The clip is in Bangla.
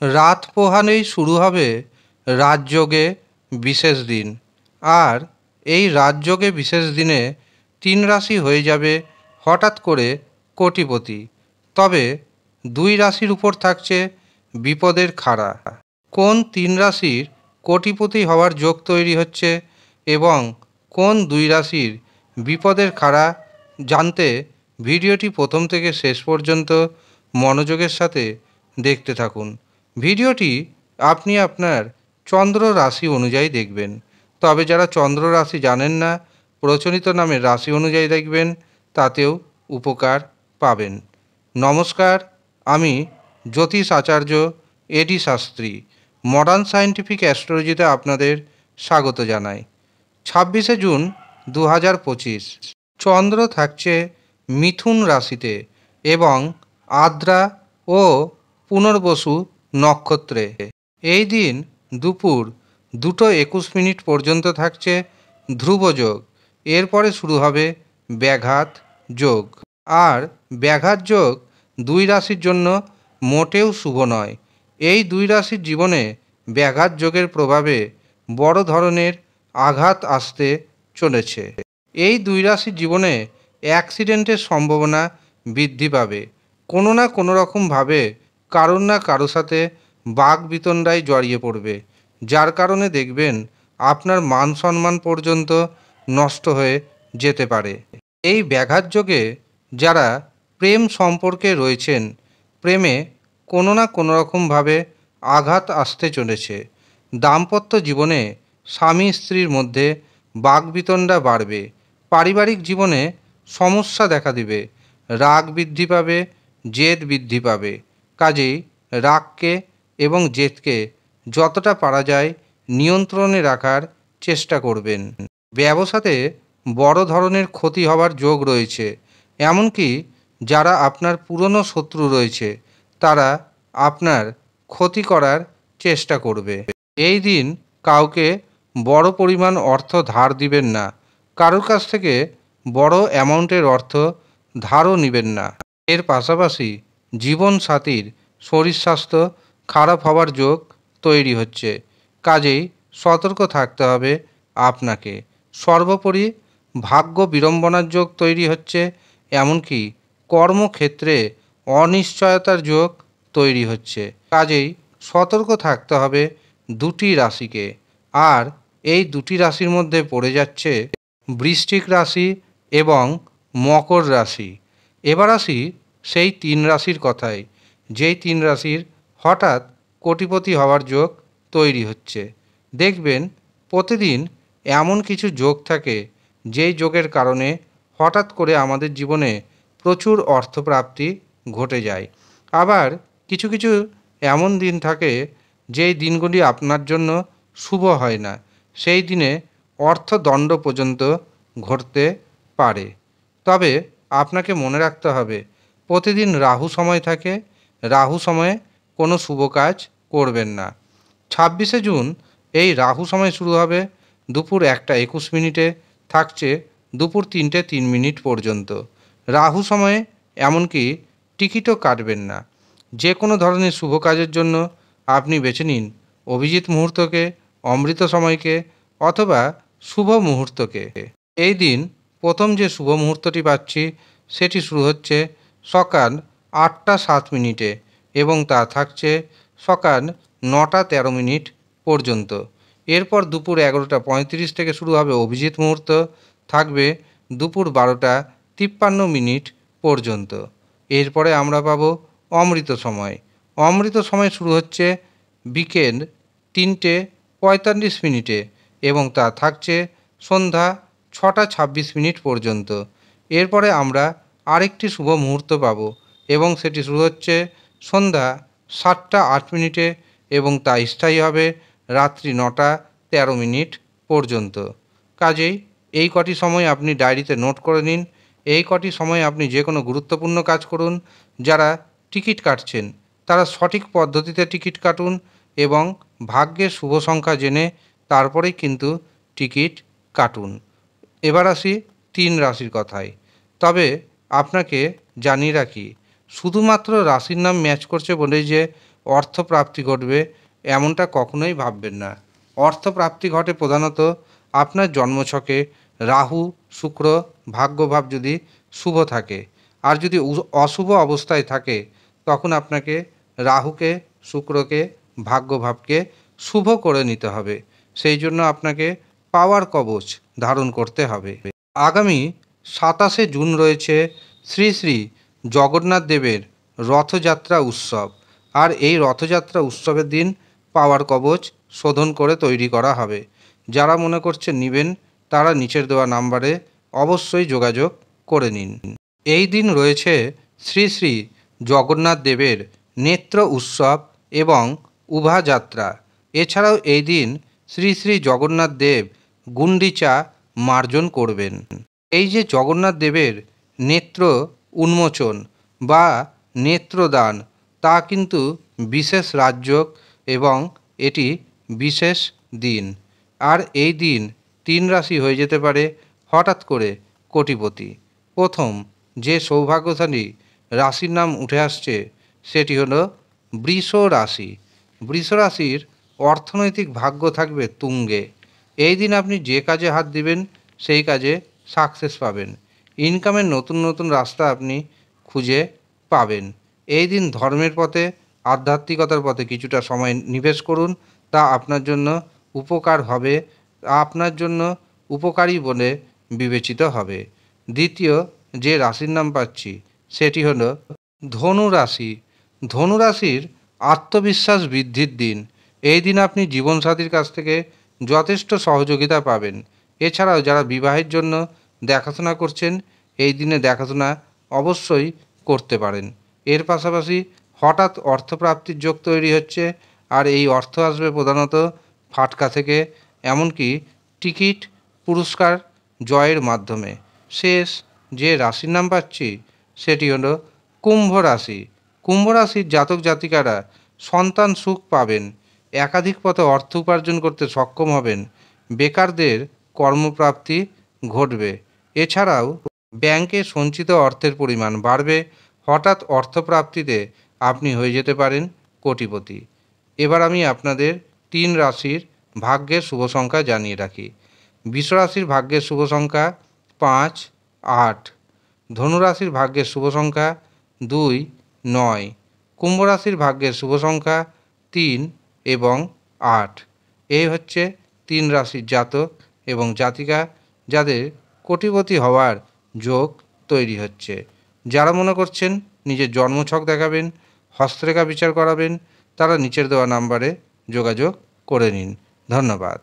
রাত পোহালেই শুরু হবে রাজযোগে বিশেষ দিন। আর এই রাজযোগে বিশেষ দিনে 3 রাশি হয়ে যাবে হঠাৎ করে কোটিপতি। তবে 2 রাশির উপর থাকছে বিপদের খাড়া। কোন 3 রাশির কোটিপতি হওয়ার যোগ তৈরি হচ্ছে এবং কোন 2 রাশির বিপদের খাড়া জানতে ভিডিওটি প্রথম থেকে শেষ পর্যন্ত মনোযোগের সাথে দেখতে থাকুন। ভিডিওটি আপনি আপনার চন্দ্র রাশি অনুযায়ী দেখবেন। তবে যারা চন্দ্র রাশি জানেন না, প্রচলিত নামের রাশি অনুযায়ী দেখবেন, তাতেও উপকার পাবেন। নমস্কার, আমি জ্যোতিষ আচার্য এডি শাস্ত্রী মডার্ন সায়েন্টিফিক অ্যাস্ট্রোলজিতে আপনাদের স্বাগত জানাই। 26শে জুন 2025 চন্দ্র থাকছে মিথুন রাশিতে এবং আদ্রা ও পুনর্বসু নক্ষত্রে। এই দিন দুপুর 2:21 পর্যন্ত থাকছে ধ্রুবযোগ। এরপরে শুরু হবে ব্যাঘাত যোগ। আর ব্যাঘাত যোগ 2 রাশির জন্য মোটেও শুভ নয়। এই 2 রাশির জীবনে ব্যাঘাত যোগের প্রভাবে বড় ধরনের আঘাত আসতে চলেছে। এই 2 রাশির জীবনে অ্যাক্সিডেন্টের সম্ভাবনা বৃদ্ধি পাবে। কোনো না কোনো রকমভাবে কারোর না কারো সাথে বাকবিতণ্ডায় জড়িয়ে পড়বে, যার কারণে দেখবেন আপনার মান সম্মান পর্যন্ত নষ্ট হয়ে যেতে পারে। এই ব্যাঘাত যোগে যারা প্রেম সম্পর্কে রয়েছেন, প্রেমে কোনো না কোনো রকমভাবে আঘাত আসতে চলেছে। দাম্পত্য জীবনে স্বামী স্ত্রীর মধ্যে বাকবিতণ্ডা বাড়বে। পারিবারিক জীবনে সমস্যা দেখা দিবে। রাগ বৃদ্ধি পাবে, জেদ বৃদ্ধি পাবে। কাজেই রাগকে এবং জেদকে যতটা পারা যায় নিয়ন্ত্রণে রাখার চেষ্টা করবেন। ব্যবসাতে বড় ধরনের ক্ষতি হওয়ার যোগ রয়েছে। এমনকি যারা আপনার পুরনো শত্রু রয়েছে, তারা আপনার ক্ষতি করার চেষ্টা করবে। এই দিন কাউকে বড় পরিমাণ অর্থ ধার দিবেন না। কারোর কাছ থেকে বড় অ্যামাউন্টের অর্থ ধারও নেবেন না। এর পাশাপাশি জীবনসাথীর শরীর স্বাস্থ্য খারাপ হওয়ার যোগ তৈরি হচ্ছে। কাজেই সতর্ক থাকতে হবে আপনাকে। সর্বোপরি ভাগ্য বিড়ম্বনার যোগ তৈরি হচ্ছে। এমনকি কর্মক্ষেত্রে অনিশ্চয়তার যোগ তৈরি হচ্ছে। কাজেই সতর্ক থাকতে হবে 2টি রাশিকে। আর এই 2টি রাশির মধ্যে পড়ে যাচ্ছে বৃশ্চিক রাশি এবং মকর রাশি। এবার আসি সেই 3 রাশির কথায়, যেই 3 রাশির হঠাৎ কোটিপতি হওয়ার যোগ তৈরি হচ্ছে। দেখবেন প্রতিদিন এমন কিছু যোগ থাকে, যেই যোগের কারণে হঠাৎ করে আমাদের জীবনে প্রচুর অর্থপ্রাপ্তি ঘটে যায়। আবার কিছু কিছু এমন দিন থাকে, যেই দিনগুলি আপনার জন্য শুভ হয় না। সেই দিনে অর্থদণ্ড পর্যন্ত ঘটতে পারে। তবে আপনাকে মনে রাখতে হবে, প্রতিদিন রাহু সময় থাকে। রাহু সময়ে কোনো শুভ কাজ করবেন না। 26শে জুন এই রাহু সময় শুরু হবে দুপুর 1:21 থাকছে দুপুর 3:03 পর্যন্ত। রাহু সময়ে এমনকি টিকিটও কাটবেন না। যে কোনো ধরনের শুভ কাজের জন্য আপনি বেছে নিন অভিজিৎ মুহূর্তকে, অমৃত সময়কে অথবা শুভ মুহূর্তকে। এই দিন প্রথম যে শুভ মুহূর্তটি পাচ্ছি, সেটি শুরু হচ্ছে সকাল 8:07 এবং তা থাকছে সকাল 9:13 পর্যন্ত। এরপর দুপুর 11:35 থেকে শুরু হবে অভিজিৎ মুহূর্ত, থাকবে দুপুর 12:53 পর্যন্ত। এরপরে আমরা পাবো অমৃত সময়। অমৃত সময় শুরু হচ্ছে বিকেল 3:45 এবং তা থাকছে সন্ধ্যা 6:26 পর্যন্ত। এরপরে আমরা আরেকটি শুভ মুহূর্ত পাবো এবং সেটি শুরু হচ্ছে সন্ধ্যা 7:08 এবং তা স্থায়ী হবে রাত্রি 9:13 পর্যন্ত। কাজেই এই কটি সময় আপনি ডায়েরিতে নোট করে নিন। এই কটি সময় আপনি যে কোনো গুরুত্বপূর্ণ কাজ করুন। যারা টিকিট কাটছেন, তারা সঠিক পদ্ধতিতে টিকিট কাটুন এবং ভাগ্যের শুভ সংখ্যা জেনে তারপরেই কিন্তু টিকিট কাটুন। এবার আসি 3 রাশির কথায়। তবে আপনাকে জানিয়ে রাখি, শুধুমাত্র রাশির নাম ম্যাচ করছে বলেই যে অর্থপ্রাপ্তি ঘটবে এমনটা কখনোই ভাববেন না। অর্থপ্রাপ্তি ঘটে প্রধানত আপনার জন্মছকে রাহু শুক্র ভাগ্যভাব যদি শুভ থাকে, আর যদি অশুভ অবস্থায় থাকে তখন আপনাকে রাহুকে শুক্রকে ভাগ্যভাবকে শুভ করে নিতে হবে। সেই জন্য আপনাকে পাওয়ার কবচ ধারণ করতে হবে। আগামী 27শে জুন রয়েছে শ্রী শ্রী জগন্নাথ দেবের রথযাত্রা উৎসব, আর এই রথযাত্রা উৎসবের দিন পাওয়ার কবচ শোধন করে তৈরি করা হবে। যারা মনে করছেন নেবেন তারা নিচের দেওয়া নাম্বারে অবশ্যই যোগাযোগ করে নিন। এই দিন রয়েছে শ্রী শ্রী জগন্নাথ দেবের নেত্র উৎসব এবং উভাযাত্রা। এছাড়াও এই দিন শ্রী শ্রী জগন্নাথ দেব গুন্ডিচা মার্জন করবেন। এই যে জগন্নাথ দেবের নেত্র উন্মোচন বা নেত্রদান, তা কিন্তু বিশেষ রাজযোগ এবং এটি বিশেষ দিন। আর এই দিন 3 রাশি হয়ে যেতে পারে হঠাৎ করে কোটিপতি। প্রথম যে সৌভাগ্যশালী রাশির নাম উঠে আসছে সেটি হলো বৃষ রাশি। বৃষ রাশির অর্থনৈতিক ভাগ্য থাকবে তুঙ্গে। এই দিন আপনি যে কাজে হাত দিবেন সেই কাজে সাকসেস পাবেন। ইনকামের নতুন নতুন রাস্তা আপনি খুঁজে পাবেন। এই দিন ধর্মের পথে আধ্যাত্মিকতার পথে কিছুটা সময় নিবেশ করুন, তা আপনার জন্য উপকার হবে, আপনার জন্য উপকারী বলে বিবেচিত হবে। দ্বিতীয় যে রাশির নাম পাচ্ছি সেটি হলো ধনু রাশি। ধনু রাশির আত্মবিশ্বাস বৃদ্ধির দিন। এই দিন আপনি জীবনসাথীর কাছ থেকে যথেষ্ট সহযোগিতা পাবেন। এছাড়াও যারা বিবাহের জন্য দেখাশোনা করছেন এই দিনে দেখাশোনা অবশ্যই করতে পারেন। এর পাশাপাশি হঠাৎ অর্থপ্রাপ্তির যোগ তৈরি হচ্ছে, আর এই অর্থ আসবে প্রধানত ফাটকা থেকে, এমনকি টিকিট পুরস্কার জয়ের মাধ্যমে। শেষ যে রাশির নাম পাচ্ছি সেটি হলো কুম্ভ রাশি। কুম্ভ রাশির জাতক জাতিকারা সন্তান সুখ পাবেন, একাধিক পথে অর্থ উপার্জন করতে সক্ষম হবেন, বেকারদের কর্মপ্রাপ্তি ঘটবে। এছাড়াও ব্যাংকে সঞ্চিত অর্থের পরিমাণ বাড়বে। হঠাৎ অর্থপ্রাপ্তিতে আপনি হয়ে যেতে পারেন কোটিপতি। এবার আমি আপনাদের 3 রাশির ভাগ্যের শুভ সংখ্যা জানিয়ে রাখি। বৃষ রাশির ভাগ্যের শুভ সংখ্যা 5, 8। ধনু রাশির ভাগ্যের শুভ সংখ্যা 2, 9। কুম্ভ রাশির ভাগ্যের শুভ সংখ্যা 3 এবং 8। এই হচ্ছে 3 রাশির জাতক এবং জাতিকা যাদের কোটিপতি হওয়ার যোগ তৈরি হচ্ছে। যারা মনে করছেন নিজের জন্মছক দেখাবেন, হস্তরেখা বিচার করাবেন, তারা নিচের দেওয়া নাম্বারে যোগাযোগ করে নিন। ধন্যবাদ।